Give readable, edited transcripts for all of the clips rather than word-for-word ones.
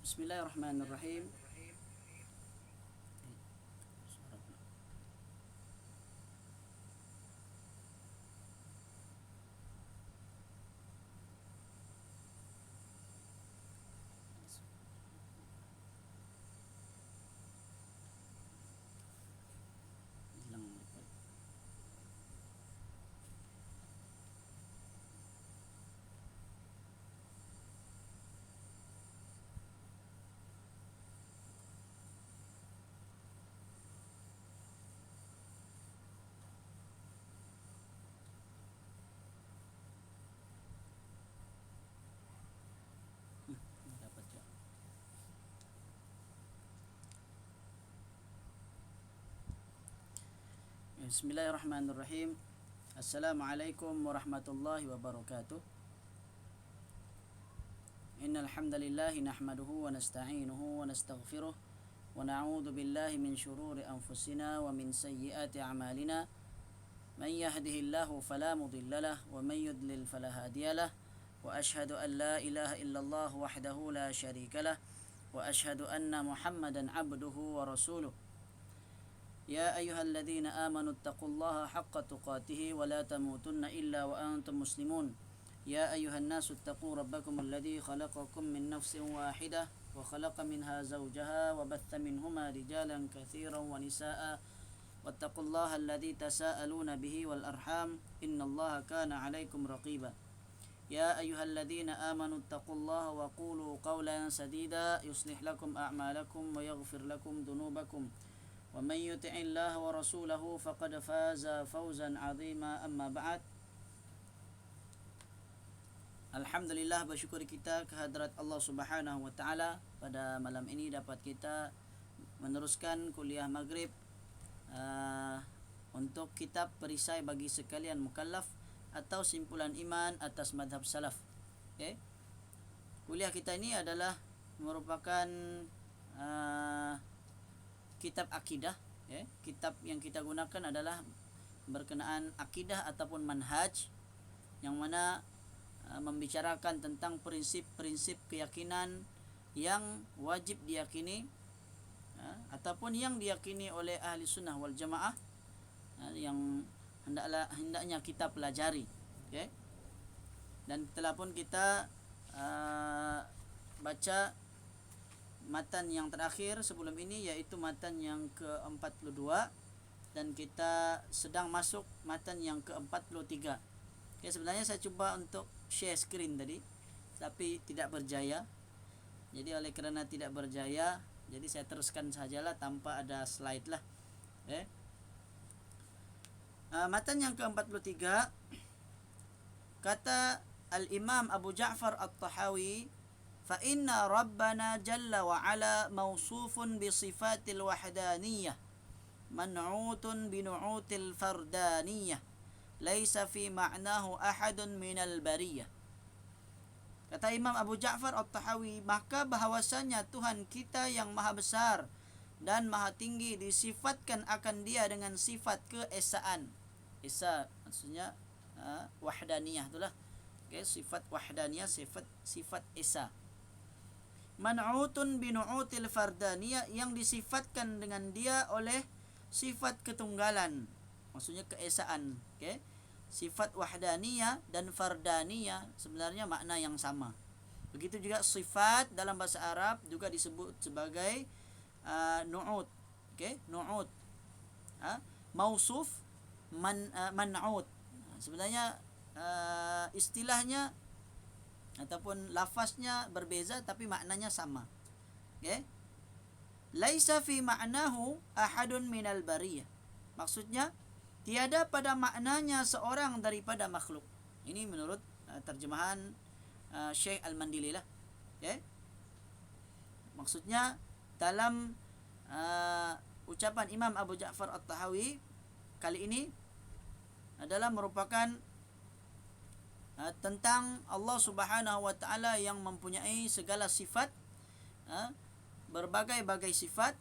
Bismillahirrahmanirrahim. Hilang record. Dapat ya. Bismillahirrahmanirrahim. Assalamualaikum warahmatullahi wabarakatuh. Innal hamdalillah nahmaduhu wa nasta'inuhu wa nastaghfiruh wa na'udzu billahi min shururi anfusina wa min sayyiati a'malina. Man yahdihillahu fala mudilla lahu wa man yudlil fala hadiya lahu. Wa ashhadu an la ilaha illallah wahdahu la syarika lahu wa ashhadu anna Muhammadan 'abduhu wa rasuluh. يا أيها الذين آمنوا اتقوا الله حق تقاته ولا تموتن إلا وأنتم مسلمون يا أيها الناس اتقوا ربكم الذي خلقكم من نفس واحدة وخلق منها زوجها وبث منهما رجالا كثيرا ونساء واتقوا الله الذي تساءلون به والأرحام إن الله كان عليكم رقيبا يا أيها الذين آمنوا اتقوا الله وقولوا قولا سديدا يصلح لكم أعمالكم ويغفر لكم ذنوبكم ومن يطع الله ورسوله فقد فاز فوزا عظيما. أما بعد. Alhamdulillah, bersyukur kita kehadrat Allah Subhanahu wa taala, pada malam ini dapat kita meneruskan kuliah maghrib untuk kitab perisai bagi sekalian mukallaf atau simpulan iman atas madhab salaf. Okay. Kuliah kita ini adalah merupakan kitab akidah, ya. Kitab yang kita gunakan adalah berkenaan akidah ataupun manhaj, yang mana membicarakan tentang prinsip-prinsip keyakinan yang wajib diyakini, ataupun yang diyakini oleh ahli sunnah wal jamaah, yang hendaknya kita pelajari, okay? Dan telah pun kita baca matan yang terakhir sebelum ini, iaitu matan yang ke-42, dan kita sedang masuk matan yang ke-43. Okay, sebenarnya saya cuba untuk share screen tadi, tapi tidak berjaya. Jadi oleh kerana tidak berjaya, jadi saya teruskan sajalah tanpa ada slide lah. Okay. Matan yang ke-43, kata Al-Imam Abu Ja'far At-Tahawi, فإن ربنا جل وعلا موصوف بصفات الوحدانية منعوت بنعوت الفردانية ليس في معناه أحد من البرية. Kata Imam Abu Ja'far At-Tahawi, maka bahwasanya Tuhan kita yang maha besar dan maha tinggi disifatkan akan dia dengan sifat keesaan. Esa maksudnya wahdaniyah itulah. Okay, sifat wahdaniyah, sifat esa. Man'utun binu'util fardaniyah, yang disifatkan dengan dia oleh sifat ketunggalan, maksudnya keesaan. Okay? Sifat wahdaniyah dan fardaniyah sebenarnya makna yang sama. Begitu juga sifat dalam bahasa Arab juga disebut sebagai nu'ut. Okay? Nu'ut. Mausuf, man'ut. Sebenarnya istilahnya ataupun lafaznya berbeza tapi maknanya sama. Okay? Laisa fi ma'nahu ahadun minal bariyah. Maksudnya tiada pada maknanya seorang daripada makhluk. Ini menurut terjemahan Syekh Al-Mandili lah. Okay? Maksudnya dalam ucapan Imam Abu Ja'far At-Tahawi kali ini adalah merupakan tentang Allah Subhanahu wa taala yang mempunyai segala sifat, berbagai-bagai sifat,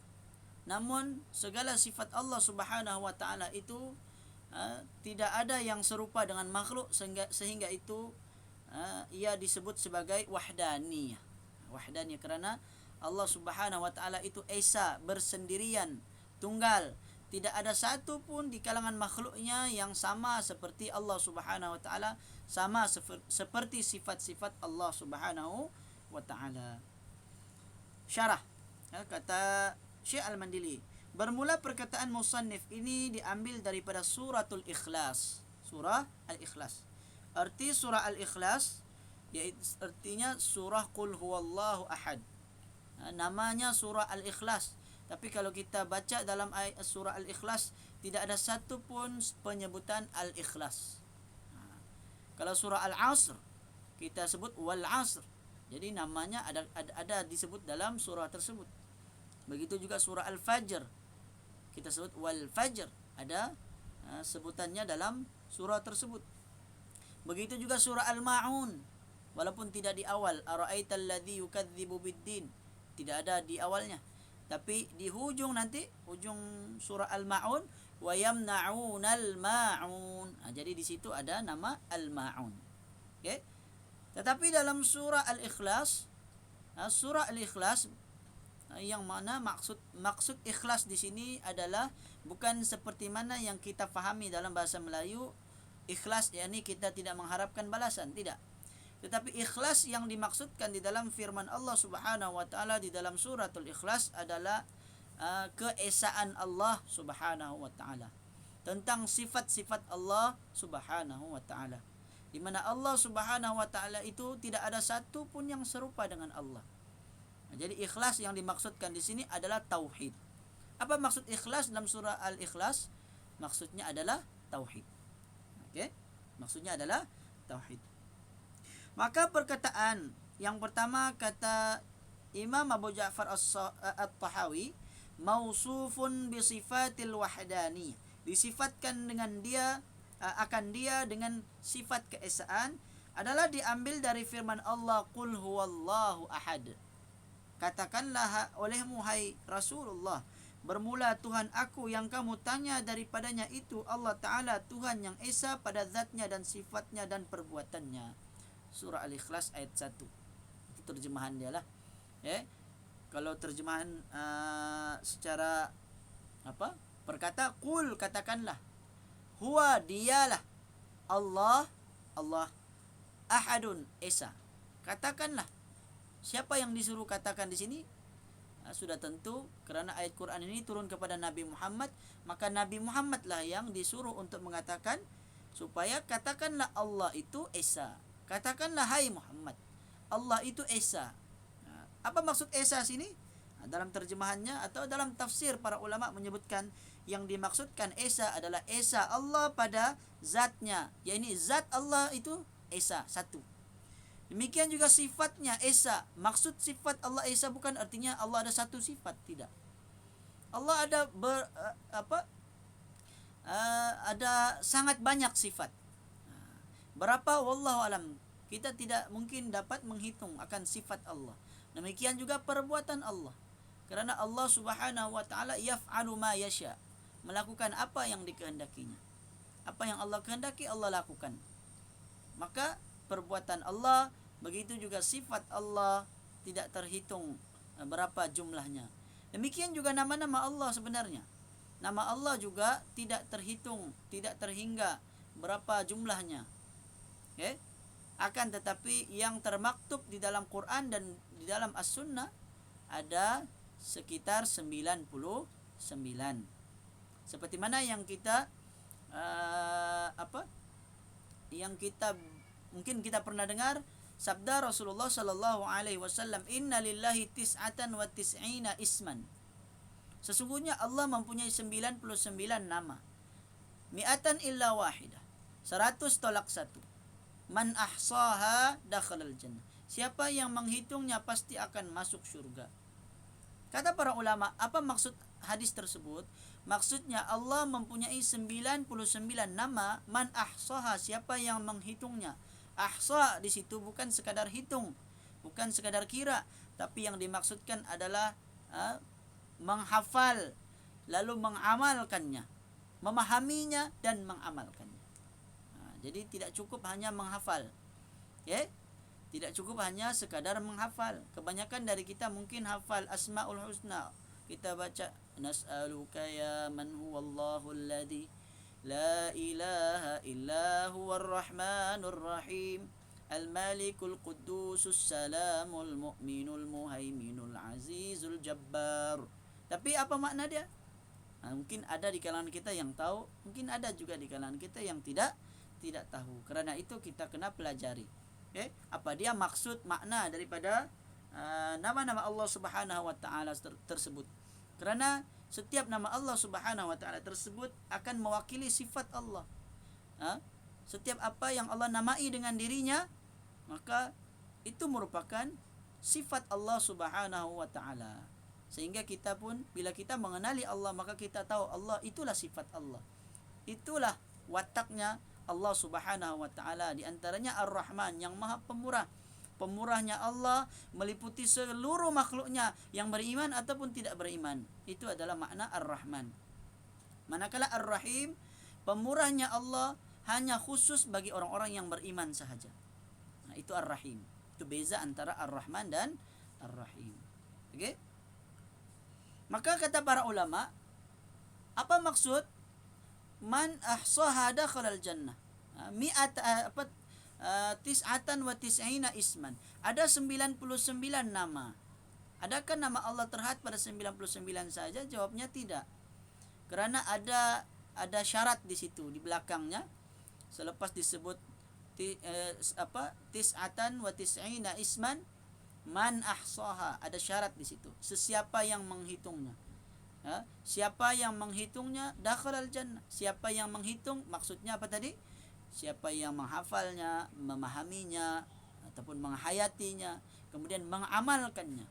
namun segala sifat Allah Subhanahu wa taala itu tidak ada yang serupa dengan makhluk, sehingga itu ia disebut sebagai wahdaniyah. Wahdaniyah kerana Allah Subhanahu wa taala itu esa, bersendirian, tunggal. Tidak ada satu pun di kalangan makhluknya yang sama seperti Allah Subhanahu wa taala, sama seperti sifat-sifat Allah Subhanahu wa taala. Syarah, kata Syekh Al-Mandili, bermula perkataan musannif ini diambil daripada suratul Ikhlas. Surah Al-Ikhlas. Arti surah Al-Ikhlas yaitu artinya surah Qul Huwallahu Ahad. Namanya surah Al-Ikhlas. Tapi kalau kita baca dalam ayat surah Al-Ikhlas, tidak ada satu pun penyebutan Al-Ikhlas. Kalau surah Al-Asr, kita sebut Wal Asr. Jadi namanya ada disebut dalam surah tersebut. Begitu juga surah Al-Fajr, kita sebut Wal Fajr, ada sebutannya dalam surah tersebut. Begitu juga surah Al-Ma'un, walaupun tidak di awal, ara'aital ladzi yukadzibu biddin, tidak ada di awalnya, tapi di hujung nanti, hujung surah Al-Ma'un, wa yamna'unal ma'un. Jadi di situ ada nama Al-Ma'un. Okey. Tetapi dalam surah Al-Ikhlas, surah Al-Ikhlas yang mana maksud ikhlas di sini adalah bukan seperti mana yang kita fahami dalam bahasa Melayu, ikhlas yakni kita tidak mengharapkan balasan, tidak. Tetapi ikhlas yang dimaksudkan di dalam firman Allah Subhanahu wa taala di dalam suratul Ikhlas adalah keesaan Allah Subhanahu wa taala, tentang sifat-sifat Allah Subhanahu wa taala, di mana Allah Subhanahu wa taala itu tidak ada satu pun yang serupa dengan Allah. Jadi ikhlas yang dimaksudkan di sini adalah tauhid. Apa maksud ikhlas dalam surah Al-Ikhlas? Maksudnya adalah tauhid. Okey? Maksudnya adalah tauhid. Maka perkataan yang pertama kata Imam Abu Ja'far At-Tahawi, mausufun bi sifatil wahdaniyah, disifatkan dengan dia akan dia dengan sifat keesaan, adalah diambil dari firman Allah, Qul huwallahu ahad. Katakanlah olehmu hai Rasulullah, bermula Tuhan aku yang kamu tanya daripadanya itu Allah Ta'ala, Tuhan yang esa pada zatnya dan sifatnya dan perbuatannya. Surah Al-Ikhlas ayat 1. Itu terjemahan dia lah. Kalau terjemahan secara perkata, Qul, katakanlah, huwa, dialah, Allah ahadun, esa. Katakanlah. Siapa yang disuruh katakan di sini? Sudah tentu kerana ayat Quran ini turun kepada Nabi Muhammad, maka Nabi Muhammadlah yang disuruh untuk mengatakan supaya katakanlah Allah itu esa. Katakanlah hai Muhammad, Allah itu esa. Apa maksud esa sini? Dalam terjemahannya atau dalam tafsir para ulama menyebutkan yang dimaksudkan esa adalah esa Allah pada zatnya, yakni zat Allah itu esa, satu. Demikian juga sifatnya esa. Maksud sifat Allah esa bukan artinya Allah ada satu sifat, tidak. Allah ada ada sangat banyak sifat. Berapa wallahu alam, kita tidak mungkin dapat menghitung akan sifat Allah. Demikian juga perbuatan Allah. Kerana Allah Subhanahu wa taala yaf'alu ma yasha, melakukan apa yang dikehendakinya. Apa yang Allah kehendaki Allah lakukan. Maka perbuatan Allah, begitu juga sifat Allah tidak terhitung berapa jumlahnya. Demikian juga nama-nama Allah sebenarnya. Nama Allah juga tidak terhitung, tidak terhingga berapa jumlahnya. Okay? Akan tetapi yang termaktub di dalam Quran dan di dalam As-Sunnah ada sekitar 99. Seperti mana yang kita yang kita mungkin kita pernah dengar sabda Rasulullah sallallahu alaihi wasallam, inna lillahi tis'atan wa tis'ina isman. Sesungguhnya Allah mempunyai 99 nama. Mi'atan illa wahidah. 100 tolak 1. Man ahsaha dakhalal jannah. Siapa yang menghitungnya pasti akan masuk syurga. Kata para ulama, apa maksud hadis tersebut? Maksudnya Allah mempunyai 99 nama, man ahsaha, siapa yang menghitungnya. Ahsa di situ bukan sekadar hitung, bukan sekadar kira, tapi yang dimaksudkan adalah menghafal lalu mengamalkannya, memahaminya dan mengamalkannya. Jadi tidak cukup hanya menghafal. Okay? Tidak cukup hanya sekadar menghafal. Kebanyakan dari kita mungkin hafal Asmaul Husna. Kita baca nas'aluka ya man huwallahu alladhi la ilaha illa huwar rahmanur rahim al-malikul quddusus salamul mu'minul muhaiminul azizul jabbar. Tapi apa makna dia? Mungkin ada di kalangan kita yang tahu, mungkin ada juga di kalangan kita yang tidak tahu. Karena itu kita kena pelajari. Apa dia maksud makna daripada nama-nama Allah Subhanahu wa taala tersebut. Karena setiap nama Allah Subhanahu wa taala tersebut akan mewakili sifat Allah. Setiap apa yang Allah namai dengan dirinya, maka itu merupakan sifat Allah Subhanahu wa taala. Sehingga kita pun bila kita mengenali Allah, maka kita tahu Allah itulah sifat Allah. Itulah wataknya Allah Subhanahu wa taala, di antaranya Ar-Rahman, yang Maha Pemurah. Pemurahnya Allah meliputi seluruh makhluknya yang beriman ataupun tidak beriman. Itu adalah makna Ar-Rahman. Manakala Ar-Rahim, pemurahnya Allah hanya khusus bagi orang-orang yang beriman sahaja. Itu Ar-Rahim. Itu beza antara Ar-Rahman dan Ar-Rahim. Okey? Maka kata para ulama, apa maksud man ahsaha dakhalal jannah? Tis'atan wa tis'ina isman. Ada 99 nama. Adakah nama Allah terhad pada 99 saja? Jawabnya tidak. Karena ada syarat di situ di belakangnya. Selepas disebut tis'atan wa tis'ina isman, man ahsaha, ada syarat di situ. Sesiapa yang menghitungnya. Siapa yang menghitungnya dakhalal jannah. Siapa yang menghitung, maksudnya apa tadi? Siapa yang menghafalnya, memahaminya ataupun menghayatinya, kemudian mengamalkannya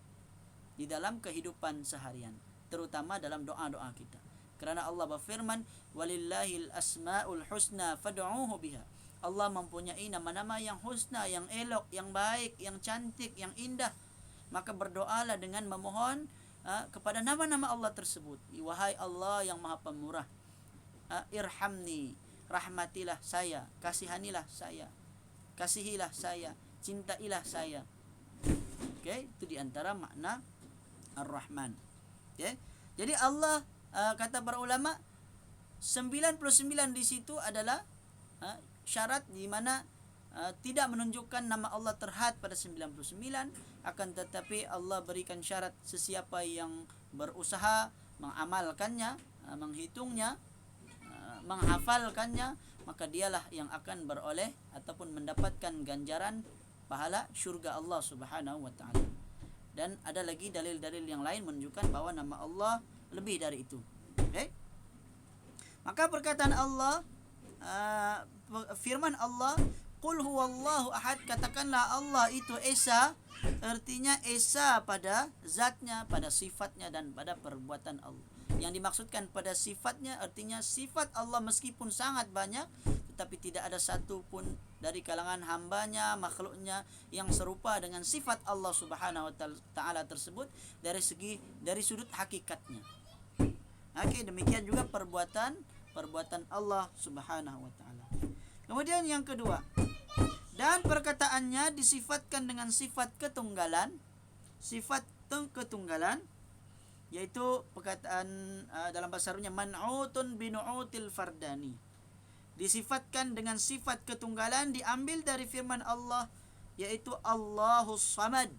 di dalam kehidupan seharian, terutama dalam doa-doa kita. Karena Allah berfirman, walillahil asmaul husna fad'uuhu biha. Allah mempunyai nama-nama yang husna, yang elok, yang baik, yang cantik, yang indah. Maka berdoalah dengan memohon kepada nama-nama Allah tersebut. Wahai Allah yang Maha Pemurah, irhamni, rahmatilah saya, kasihanilah saya, kasihilah saya, cintailah saya. Itu diantara makna Ar-Rahman. Jadi Allah, kata para ulama, 99 di situ adalah syarat di mana tidak menunjukkan nama Allah terhad pada 99, akan tetapi Allah berikan syarat sesiapa yang berusaha mengamalkannya, menghitungnya, menghafalkannya, maka dialah yang akan beroleh ataupun mendapatkan ganjaran pahala syurga Allah Subhanahu wa taala. Dan ada lagi dalil-dalil yang lain menunjukkan bahwa nama Allah lebih dari itu. Maka perkataan Allah, firman Allah, qul huwallahu ahad, katakanlah Allah itu esa, artinya esa pada zatnya, pada sifatnya dan pada perbuatan Allah. Yang dimaksudkan pada sifatnya artinya sifat Allah meskipun sangat banyak, tetapi tidak ada satu pun dari kalangan hambanya, makhluknya yang serupa dengan sifat Allah Subhanahu wa taala tersebut dari sudut hakikatnya. Demikian juga perbuatan Allah Subhanahu wa taala. Kemudian yang kedua, dan perkataannya disifatkan dengan sifat ketunggalan, yaitu perkataan dalam bahasa Arabnya man'utun binu'util fardani, disifatkan dengan sifat ketunggalan, diambil dari firman Allah, yaitu Allahus Samad.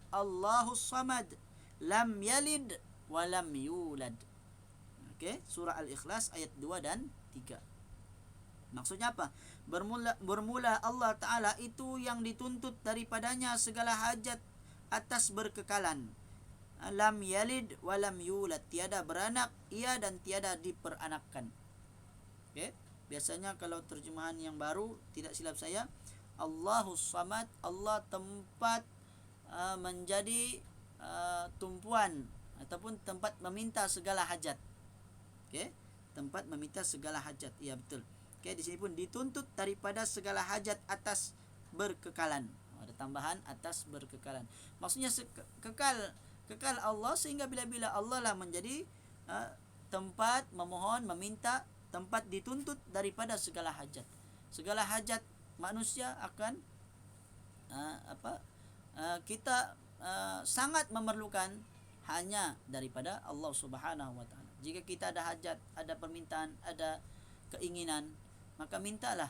Allahus Samad, lam yalid wa lam yulad. Surah Al-Ikhlas ayat 2 dan 3. Maksudnya apa? Bermula Allah Ta'ala itu yang dituntut daripadanya segala hajat atas berkekalan. Lam yalid wa lam yulad, tiada beranak ia dan tiada diperanakkan. Biasanya kalau terjemahan yang baru, tidak silap saya, Allahus Samad, Allah tempat menjadi tumpuan ataupun tempat meminta segala hajat. Tempat meminta segala hajat. Ya, betul. Di sini pun dituntut daripada segala hajat atas berkekalan. Ada tambahan atas berkekalan. Maksudnya kekal Allah, sehingga bila-bila Allah lah menjadi tempat memohon, meminta, tempat dituntut daripada segala hajat. Segala hajat manusia akan kita sangat memerlukan hanya daripada Allah Subhanahu wa taala. Jika kita ada hajat, ada permintaan, ada keinginan, maka mintalah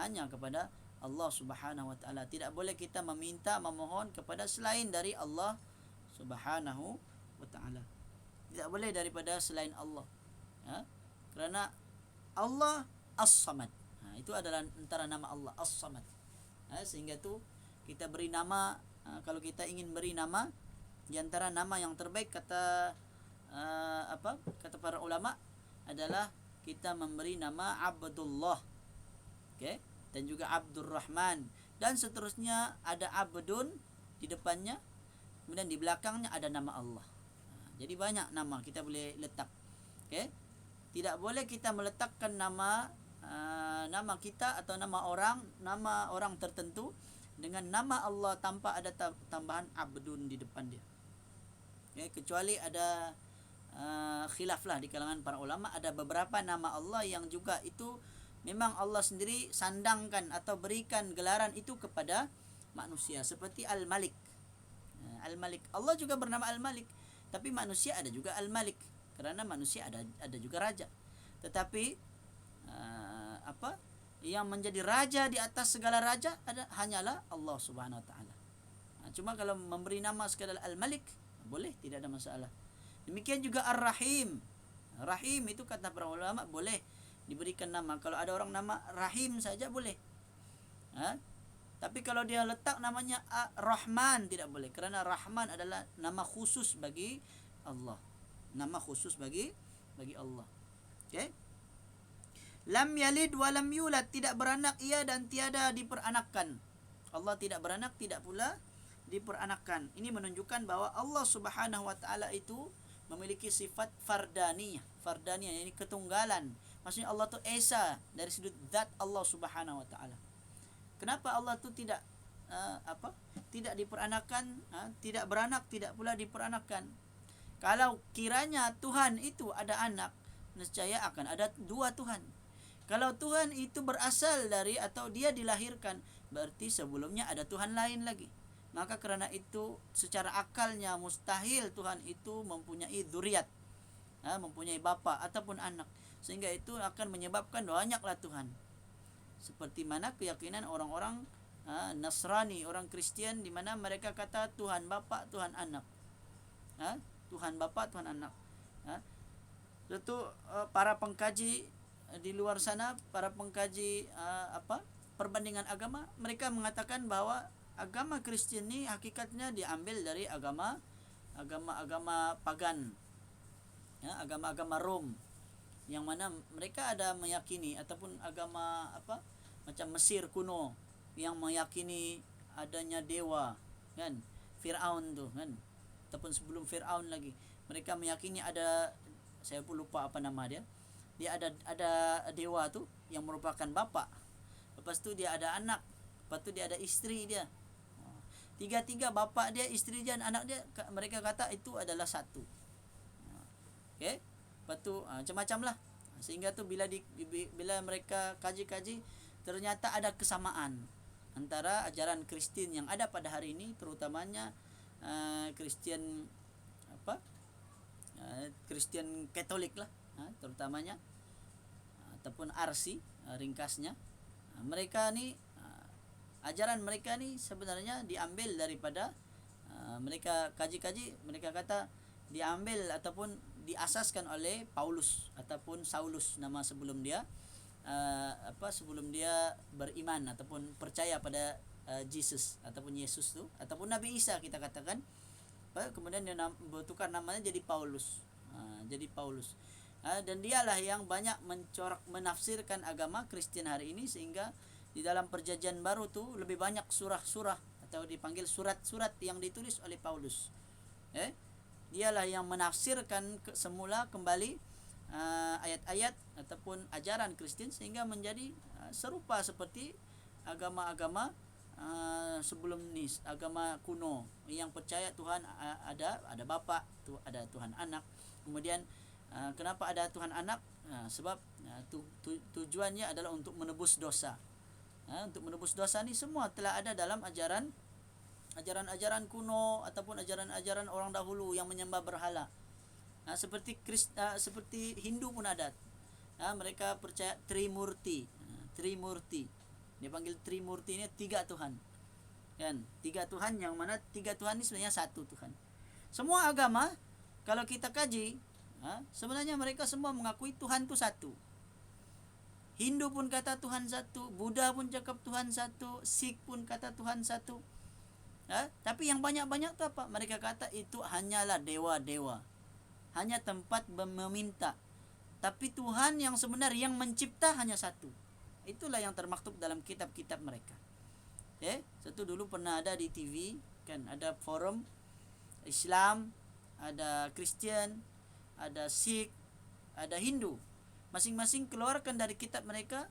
hanya kepada Allah Subhanahu wa taala. Tidak boleh kita meminta, memohon kepada selain dari Allah Subhanahu wa taala. Tidak boleh daripada selain Allah. Kerana Allah As-Samad. Itu adalah antara nama Allah As-Samad. Sehingga tu kita beri nama, kalau kita ingin beri nama, di antara nama yang terbaik kata para ulama adalah kita memberi nama Abdullah. Okey, dan juga Abdurrahman dan seterusnya, ada Abdun di depannya, kemudian di belakangnya ada nama Allah. Jadi banyak nama kita boleh letak. Okey. Tidak boleh kita meletakkan nama kita atau nama orang tertentu dengan nama Allah tanpa ada tambahan Abdun di depan dia. Okay, kecuali ada khilaf lah di kalangan para ulama, ada beberapa nama Allah yang juga itu memang Allah sendiri sandangkan atau berikan gelaran itu kepada manusia, seperti Al-Malik. Al-Malik, Allah juga bernama Al-Malik, tapi manusia ada juga Al-Malik, kerana manusia ada juga raja. Tetapi yang menjadi raja di atas segala raja hanyalah Allah Subhanahu wa taala. Cuma kalau memberi nama sekadar Al-Malik boleh, tidak ada masalah. Demikian juga Ar-Rahim. Rahim itu kata para ulama boleh diberikan nama. Kalau ada orang nama Rahim saja boleh. Tapi kalau dia letak namanya Rahman tidak boleh, kerana Rahman adalah nama khusus bagi Allah. Nama khusus bagi Allah. Okey. Lam yalid wa lam yulad, tidak beranak ia dan tiada diperanakkan. Allah tidak beranak, tidak pula diperanakkan. Ini menunjukkan bahawa Allah Subhanahu wa taala itu memiliki sifat fardaniyah. Fardaniyah ini ketunggalan. Maksudnya Allah tu esa dari sudut zat Allah Subhanahu wa taala. Kenapa Allah tu tidak tidak diperanakkan, tidak beranak, tidak pula diperanakkan? Kalau kiranya Tuhan itu ada anak, nescaya akan ada dua Tuhan. Kalau Tuhan itu berasal dari atau dia dilahirkan, berarti sebelumnya ada Tuhan lain lagi. Maka kerana itu secara akalnya mustahil Tuhan itu mempunyai dzuriat, mempunyai bapa ataupun anak. Sehingga itu akan menyebabkan banyaklah Tuhan. Seperti mana keyakinan orang-orang Nasrani, orang Kristian, di mana mereka kata Tuhan bapa, Tuhan anak. Tuhan bapa, Tuhan anak. Itu para pengkaji di luar sana, para pengkaji perbandingan agama, mereka mengatakan bahawa agama Kristian ni hakikatnya diambil dari agama pagan, agama Rom, yang mana mereka ada meyakini, ataupun agama macam Mesir kuno yang meyakini adanya dewa, kan, Firaun tu, kan, ataupun sebelum Firaun lagi mereka meyakini ada, saya pun lupa apa nama dia ada dewa tu yang merupakan bapa. Lepas tu dia ada anak, lepas tu dia ada isteri dia. Tiga-tiga bapa dia, isteri dia dan anak dia, mereka kata itu adalah satu. Okey. Lepas tu macam-macam lah. Sehingga tu bila mereka kaji-kaji, ternyata ada kesamaan antara ajaran Kristian yang ada pada hari ini, terutamanya Kristian Kristian Katolik lah, terutamanya, ataupun RC ringkasnya. Mereka ni ajaran mereka ni sebenarnya diambil daripada mereka kaji-kaji, mereka kata diambil ataupun diasaskan oleh Paulus ataupun Saulus, nama sebelum dia sebelum dia beriman ataupun percaya pada Jesus ataupun Yesus tu, ataupun Nabi Isa kita katakan. Kemudian dia bertukar namanya jadi Paulus. Dan dialah yang banyak mencorak menafsirkan agama Kristian hari ini, sehingga di dalam perjanjian baru tu lebih banyak surah-surah atau dipanggil surat-surat yang ditulis oleh Paulus. Dialah yang menafsirkan semula kembali ayat-ayat ataupun ajaran Kristian, sehingga menjadi serupa seperti agama-agama sebelum ni, agama kuno yang percaya Tuhan ada bapa, ada Tuhan anak. Kemudian kenapa ada Tuhan anak? Sebab tujuannya adalah untuk menebus dosa. Untuk menebus dosa ni semua telah ada dalam ajaran kuno ataupun ajaran-ajaran orang dahulu yang menyembah berhala. Seperti Hindu pun ada. Mereka percaya Trimurti. Trimurti. Dia panggil Trimurti ini 3 Tuhan. Kan? 3 Tuhan yang mana 3 Tuhan ini sebenarnya 1 Tuhan. Semua agama kalau kita kaji, sebenarnya mereka semua mengakui Tuhan itu 1. Hindu pun kata Tuhan 1, Buddha pun cakap Tuhan 1, Sikh pun kata Tuhan 1. Tapi yang banyak-banyak tu apa? Mereka kata itu hanyalah dewa-dewa. Hanya tempat meminta. Tapi Tuhan yang sebenar yang mencipta hanya 1. Itulah yang termaktub dalam kitab-kitab mereka. Satu dulu pernah ada di TV, kan, ada forum Islam, ada Kristian, ada Sikh, ada Hindu. Masing-masing keluarkan dari kitab mereka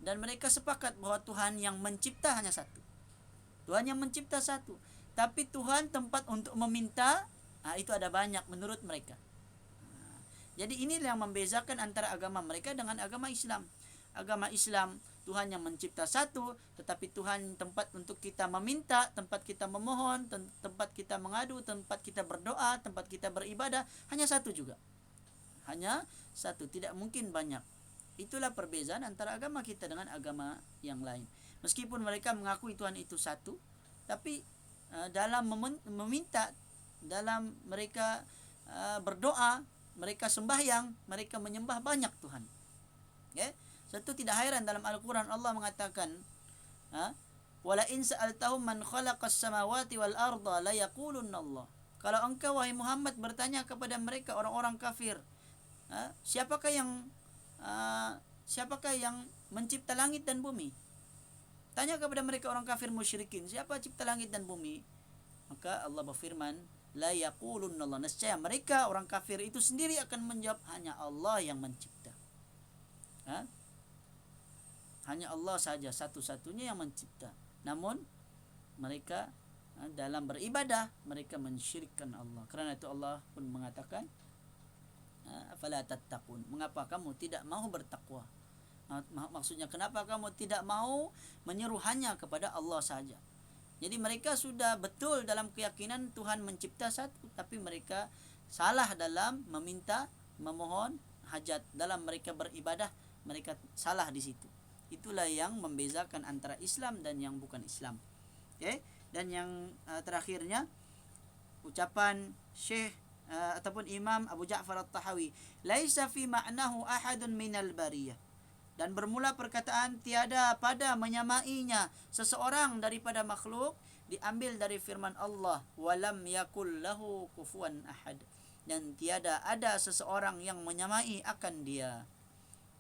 dan mereka sepakat bahwa Tuhan yang mencipta hanya 1. Tuhan yang mencipta 1. Tapi Tuhan tempat untuk meminta, itu ada banyak menurut mereka. Jadi inilah yang membezakan antara agama mereka dengan agama Islam. Agama Islam Tuhan yang mencipta 1, tetapi Tuhan tempat untuk kita meminta, tempat kita memohon, tempat kita mengadu, tempat kita berdoa, tempat kita beribadah hanya 1 juga. Hanya 1, tidak mungkin banyak. Itulah perbezaan antara agama kita dengan agama yang lain. Meskipun mereka mengakui Tuhan itu 1, tapi dalam meminta, dalam mereka berdoa, mereka sembahyang, mereka menyembah banyak Tuhan. Satu tidak heran dalam Al-Quran Allah mengatakan, wala in sa'altahum man khalaqas samawati wal arda la yaqulunna Allah. Kalau engkau wahai Muhammad bertanya kepada mereka orang-orang kafir, siapakah yang mencipta langit dan bumi? Tanya kepada mereka orang kafir musyrikin, siapa cipta langit dan bumi? Maka Allah berfirman, la yaqulunna Allah. Nescaya mereka orang kafir itu sendiri akan menjawab, hanya Allah yang mencipta. Hanya Allah saja satu-satunya yang mencipta. Namun mereka dalam beribadah mereka mensyirikkan Allah. Kerana itu Allah pun mengatakan, afala tattaqun, mengapa kamu tidak mau bertakwa? Maksudnya kenapa kamu tidak mau menyeru hanya kepada Allah saja? Jadi mereka sudah betul dalam keyakinan Tuhan mencipta 1, tapi mereka salah dalam meminta, memohon hajat. Dalam mereka beribadah mereka salah di situ. Itulah yang membezakan antara Islam dan yang bukan Islam. Dan yang terakhirnya ucapan Syekh ataupun Imam Abu Ja'far At-Tahawi, laisa fi ma'nahu ahadun minal bariyah. Dan bermula perkataan tiada pada menyamainya seseorang daripada makhluk diambil dari firman Allah, walam yakul lahu kufuwan ahad. Dan tiada ada seseorang yang menyamai akan dia.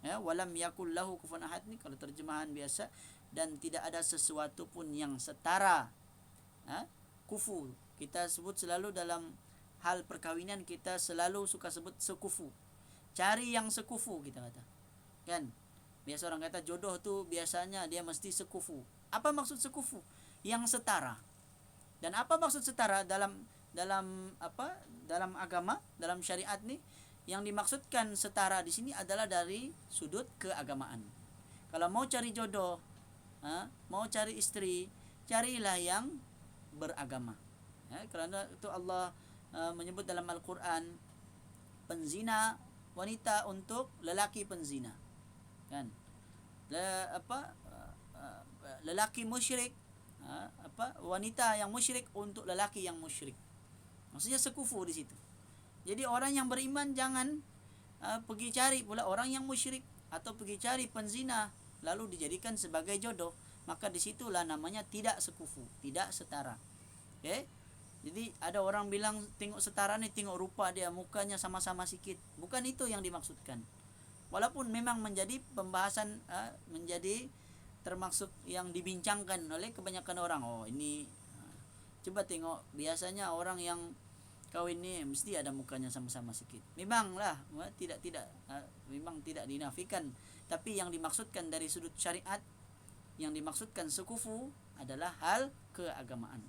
Walam yakul lahu kufuwan ahad ni kalau terjemahan biasa, dan tidak ada sesuatu pun yang setara. Kufu kita sebut selalu dalam hal perkawinan, kita selalu suka sebut sekufu. Cari yang sekufu kita kata. Kan? Biasa orang kata jodoh tu biasanya dia mesti sekufu. Apa maksud sekufu? Yang setara. Dan apa maksud setara dalam agama, dalam syariat ni? Yang dimaksudkan setara di sini adalah dari sudut keagamaan. Kalau mau cari jodoh, mau cari istri, carilah yang beragama. Kerana itu Allah menyebut dalam Al-Quran, penzina wanita untuk lelaki penzina. Kan? Lelaki musyrik, wanita yang musyrik untuk lelaki yang musyrik. Maksudnya sekufu di situ. Jadi orang yang beriman jangan pergi cari pula orang yang musyrik atau pergi cari penzina lalu dijadikan sebagai jodoh. Maka disitulah namanya tidak sekufu, tidak setara. Jadi ada orang bilang tengok setara ni, tengok rupa dia, mukanya sama-sama sikit. Bukan itu yang dimaksudkan. Walaupun memang menjadi pembahasan, menjadi termasuk yang dibincangkan oleh kebanyakan orang. Oh ini, coba tengok, biasanya orang yang kawin ni mesti ada mukanya sama-sama sikit. Memanglah, memang tidak dinafikan. Tapi yang dimaksudkan dari sudut syariat, yang dimaksudkan sekufu adalah hal keagamaan.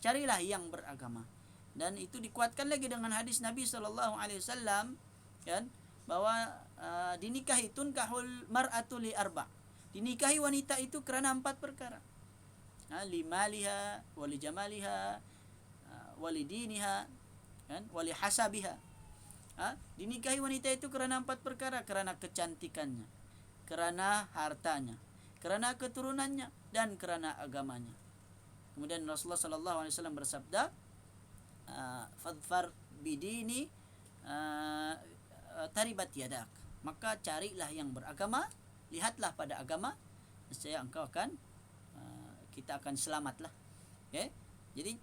Carilah yang beragama. Dan itu dikuatkan lagi dengan hadis Nabi SAW, kan, bahwa dinikahi tunkahul mar'atu li arba'. Dinikahi wanita itu kerana 4 perkara. Limaliha, walijamaliha, walidiniha, kan, walihasabiha. Dinikahi wanita itu kerana 4 perkara, kerana kecantikannya, kerana hartanya, kerana keturunannya, dan kerana agamanya. Kemudian Rasulullah sallallahu alaihi wasallam bersabda, fadfar bidini taribat yadak. Maka carilah yang beragama, lihatlah pada agama, nescaya engkau akan kita akan selamatlah. Okay? Jadi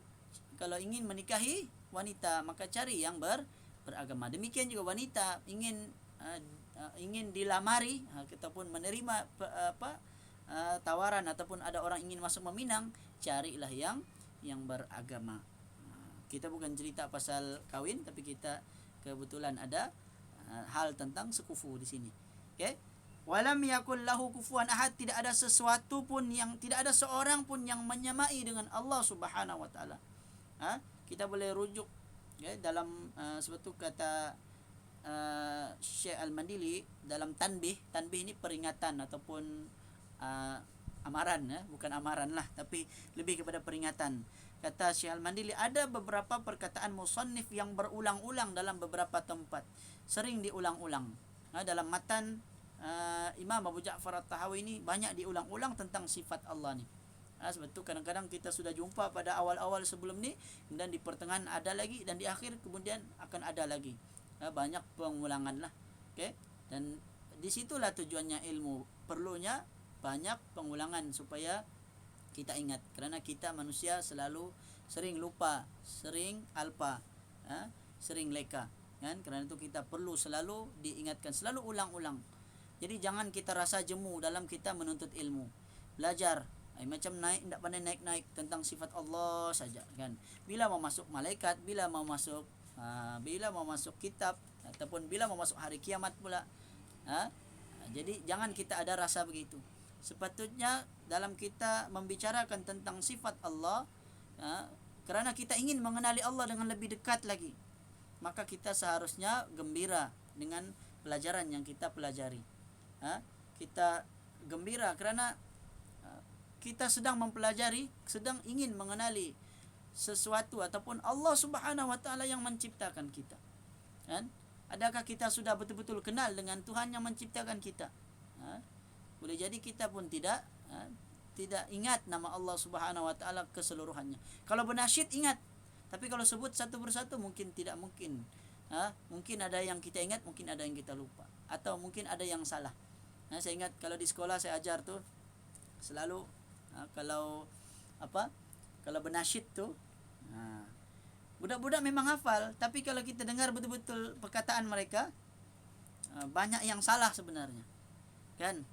kalau ingin menikahi wanita, maka cari yang beragama. Demikian juga wanita ingin dilamari ataupun menerima tawaran ataupun ada orang ingin masuk meminang, carilah yang beragama. Kita bukan cerita pasal kahwin, tapi kita kebetulan ada hal tentang sekufu di sini. Okey. Walam yakul lahu kufuwan ahad, tidak ada sesuatu pun yang, tidak ada seorang pun yang menyamai dengan Allah Subhanahu wa taala. Kita boleh rujuk dalam suatu kata Syekh Al-Mandili dalam tanbih. Tanbih ini peringatan ataupun amaran, bukan amaran lah, tapi lebih kepada peringatan. Kata Syekh Al-Mandili, ada beberapa perkataan musannif yang berulang-ulang dalam beberapa tempat, sering diulang-ulang. Dalam matan Imam Abu Ja'far At-Tahawi ini banyak diulang-ulang tentang sifat Allah ni. Sebab tu kadang-kadang kita sudah jumpa pada awal-awal sebelum ni, dan di pertengahan ada lagi, dan di akhir kemudian akan ada lagi. Banyak pengulangan lah. Okay? Dan disitulah tujuannya ilmu. Perlunya banyak pengulangan supaya kita ingat. Kerana kita manusia selalu sering lupa, sering alpa, sering leka. Kan? Kerana itu kita perlu selalu diingatkan, selalu ulang-ulang. Jadi jangan kita rasa jemu dalam kita menuntut ilmu. Belajar. Macam tidak pandai naik-naik tentang sifat Allah saja. Kan? Bila mau masuk malaikat, bila mau masuk kitab, ataupun bila mau masuk hari kiamat pula. Jadi jangan kita ada rasa begitu. Sepatutnya dalam kita membicarakan tentang sifat Allah, kerana kita ingin mengenali Allah dengan lebih dekat lagi, maka kita seharusnya gembira dengan pelajaran yang kita pelajari. Kita gembira kerana kita sedang mempelajari, sedang ingin mengenali sesuatu ataupun Allah Subhanahu wa taala yang menciptakan kita. Kan? Adakah kita sudah betul-betul kenal dengan Tuhan yang menciptakan kita? Boleh jadi kita pun tidak ingat nama Allah Subhanahu wa taala keseluruhannya. Kalau bernasyid ingat, tapi kalau sebut satu persatu mungkin tidak mungkin. Mungkin ada yang kita ingat, mungkin ada yang kita lupa, atau mungkin ada yang salah. Saya ingat kalau di sekolah saya ajar tu selalu kalau bernasyid tu budak-budak memang hafal, tapi kalau kita dengar betul-betul perkataan mereka, banyak yang salah sebenarnya. Kan?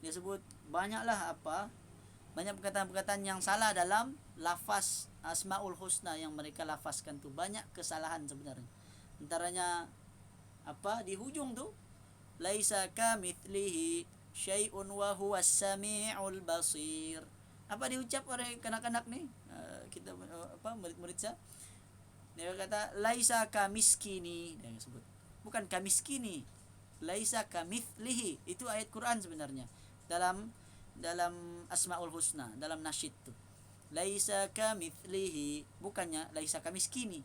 Dia sebut banyak perkataan-perkataan yang salah dalam lafaz Asmaul Husna yang mereka lafazkan tu, banyak kesalahan sebenarnya. Antaranya di hujung tu, laisa kamitslihi syai'un wa huwas samiul basir. Apa diucap oleh kanak-kanak ni? Kita murid-murid saya. Dia kata laisa kamiskini, dia sebut. Bukan kamiskini. Laisa kamitslihi. Itu ayat Quran sebenarnya. Dalam Asmaul Husna, dalam nasyid tu. Laisa kamitslihi, bukannya laisa kamiskini.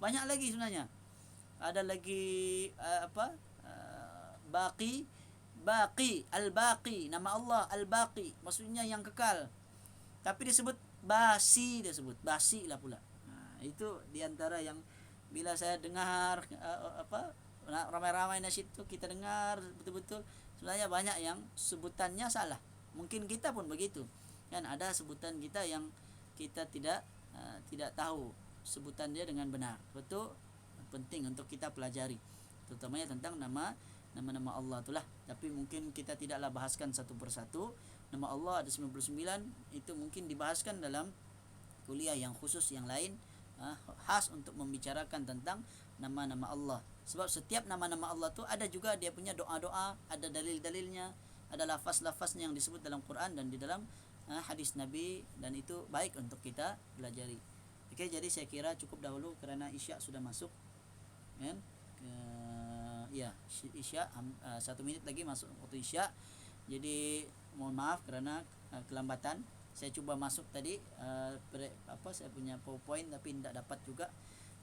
Banyak lagi sebenarnya. Ada lagi Baqi, Al-Baqi, nama Allah Al-Baqi, maksudnya yang kekal. Tapi disebut Basi, Basi lah pula. Itu diantara yang bila saya dengar ramai-ramai nasyid tu, kita dengar betul-betul sebenarnya banyak yang sebutannya salah. Mungkin kita pun begitu. Kan ada sebutan kita yang kita tidak tahu sebutan dia dengan benar. Betul, penting untuk kita pelajari, terutamanya tentang nama-nama Allah itulah. Tapi mungkin kita tidaklah bahaskan satu persatu. Nama Allah ada 99, itu mungkin dibahaskan dalam kuliah yang khusus yang lain, khas untuk membicarakan tentang nama-nama Allah. Sebab setiap nama-nama Allah tu ada juga dia punya doa-doa, ada dalil-dalilnya, ada lafaz-lafaznya yang disebut dalam Quran dan di dalam hadis Nabi, dan itu baik untuk kita pelajari. Okey, jadi saya kira cukup dahulu kerana Isya sudah masuk. Kan? Isya 1 minit lagi masuk waktu Isya. Jadi mohon maaf kerana kelambatan. Saya cuba masuk tadi saya punya PowerPoint tapi tidak dapat juga.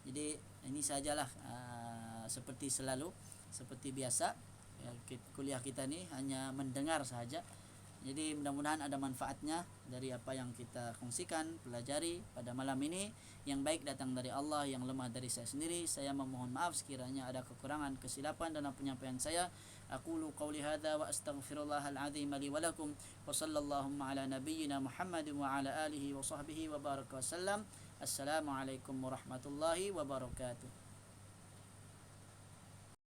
Jadi ini sajalah seperti selalu, seperti biasa ya, kuliah kita ni hanya mendengar sahaja. Jadi mudah-mudahan ada manfaatnya dari apa yang kita kongsikan, pelajari pada malam ini. Yang baik datang dari Allah, yang lemah dari saya sendiri. Saya memohon maaf sekiranya ada kekurangan, kesilapan dalam penyampaian saya. Aqulu qawli hadza wa astaghfirullahal azim li wa lakum wa sallallahu ala nabiyyina Muhammad wa ala alihi wa sahbihi wa baraka wasallam. Assalamualaikum warahmatullahi wabarakatuh.